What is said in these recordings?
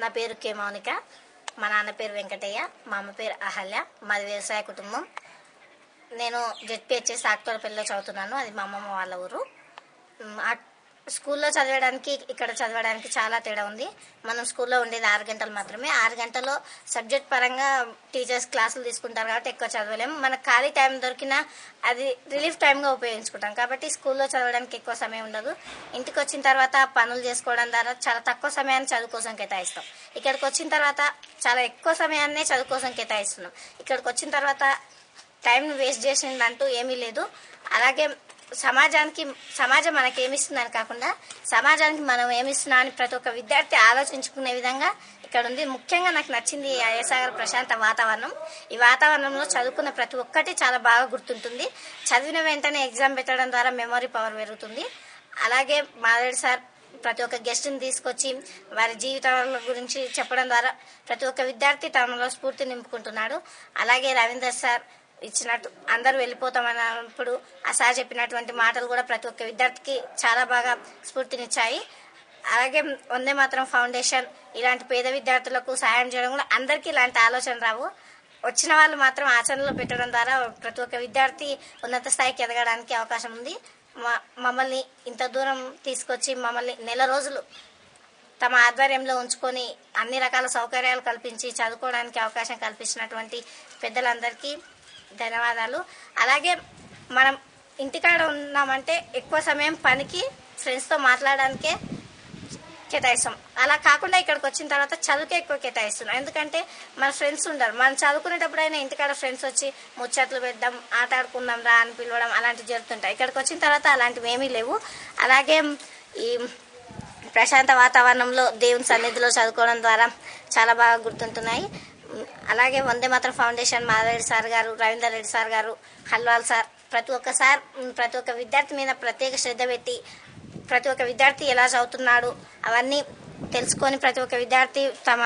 నా పేరు కే మౌనిక. మా నాన్న పేరు వెంకటయ్య, మా అమ్మ పేరు అహల్య. మాది వ్యవసాయ కుటుంబం. నేను జెడ్పీహెచ్ఎస్ ఆక్తోరపల్లిలో చదువుతున్నాను. అది మా అమ్మమ్మ వాళ్ళ ఊరు. స్కూల్లో చదవడానికి ఇక్కడ చదవడానికి చాలా తేడా ఉంది. మనం స్కూల్లో ఉండేది 6 గంటలు మాత్రమే. 6 గంటల్లో సబ్జెక్ట్ పరంగా టీచర్స్ క్లాసులు తీసుకుంటారు కాబట్టి ఎక్కువ చదవలేము. మనకు ఖాళీ టైం దొరికినా అది రిలీఫ్ టైంగా ఉపయోగించుకుంటాం కాబట్టి స్కూల్లో చదవడానికి ఎక్కువ సమయం ఉండదు. ఇంటికి వచ్చిన తర్వాత పనులు చేసుకోవడం ద్వారా చాలా తక్కువ సమయాన్ని చదువు కోసం కేటాయిస్తాం. ఇక్కడికి వచ్చిన తర్వాత చాలా ఎక్కువ సమయాన్నే చదువు కోసం కేటాయిస్తున్నాం. ఇక్కడికి వచ్చిన తర్వాత టైంను వేస్ట్ చేసిందంటూ ఏమీ లేదు. అలాగే సమాజం మనకి ఏమిస్తుందని కాకుండా సమాజానికి మనం ఏమిస్తున్నాం అని ప్రతి ఒక్క విద్యార్థి ఆలోచించుకునే విధంగా ఇక్కడ ఉంది. ముఖ్యంగా నాకు నచ్చింది అయ్యసాగర్ ప్రశాంత వాతావరణం. ఈ వాతావరణంలో చదువుకున్న ప్రతి ఒక్కటి చాలా బాగా గుర్తుంటుంది. చదివిన వెంటనే ఎగ్జామ్ పెట్టడం ద్వారా మెమరీ పవర్ పెరుగుతుంది. అలాగే మాధవి సార్ ప్రతి ఒక్క గెస్ట్ని తీసుకొచ్చి వారి జీవితాల గురించి చెప్పడం ద్వారా ప్రతి ఒక్క విద్యార్థి తనలో స్ఫూర్తి నింపుకుంటున్నాడు. అలాగే రవీందర్ సార్ ఇచ్చినట్టు అందరూ వెళ్ళిపోతామన్నప్పుడు ఆ సార్ చెప్పినటువంటి మాటలు కూడా ప్రతి ఒక్క విద్యార్థికి చాలా బాగా స్ఫూర్తినిచ్చాయి. అలాగే వందే మాతరం ఫౌండేషన్ ఇలాంటి పేద విద్యార్థులకు సహాయం చేయడం కూడా అందరికీ ఇలాంటి ఆలోచన రావు. వచ్చిన వాళ్ళు మాత్రం ఆచరణలో పెట్టడం ద్వారా ప్రతి ఒక్క విద్యార్థి ఉన్నత స్థాయికి ఎదగడానికి అవకాశం ఉంది. మమ్మల్ని ఇంత దూరం తీసుకొచ్చి మమ్మల్ని నెల రోజులు తమ ఆధ్వర్యంలో ఉంచుకొని అన్ని రకాల సౌకర్యాలు కల్పించి చదువుకోవడానికి అవకాశం కల్పించినటువంటి పెద్దలందరికీ ధన్యవాదాలు. అలాగే మనం ఇంటికాడ ఉన్నామంటే ఎక్కువ సమయం పనికి ఫ్రెండ్స్తో మాట్లాడడానికే కేటాయిస్తాం. అలా కాకుండా ఇక్కడికి వచ్చిన తర్వాత చదువుకే ఎక్కువ కేటాయిస్తున్నాం. ఎందుకంటే మన ఫ్రెండ్స్ ఉండరు. మనం చదువుకునేటప్పుడైనా ఇంటికాడ ఫ్రెండ్స్ వచ్చి ముచ్చట్లు పెడదాం, ఆట ఆడుకుందాం రా అని పిలవడం అలాంటివి జరుగుతుంటాయి. ఇక్కడికి వచ్చిన తర్వాత అలాంటివి ఏమీ లేవు. అలాగే ఈ ప్రశాంత వాతావరణంలో దేవుని సన్నిధిలో చదువుకోవడం ద్వారా చాలా బాగా గుర్తుంటున్నాయి. అలాగే వందే మాతరం ఫౌండేషన్ మాధవరెడ్డి సార్ గారు, రవీందర్ రెడ్డి సార్ గారు, హల్వాల్ సార్ ప్రతి ఒక్క విద్యార్థి మీద ప్రత్యేక శ్రద్ధ పెట్టి ప్రతి ఒక్క విద్యార్థి ఎలా చదువుతున్నాడు అవన్నీ తెలుసుకొని ప్రతి ఒక్క విద్యార్థి తమ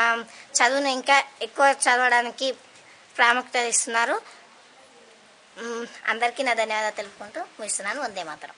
చదువును ఇంకా ఎక్కువ చదవడానికి ప్రాముఖ్యత ఇస్తున్నారు. అందరికీ నా ధన్యవాదాలు తెలుపుకుంటూ ముగిస్తున్నాను. వందే మాతరం.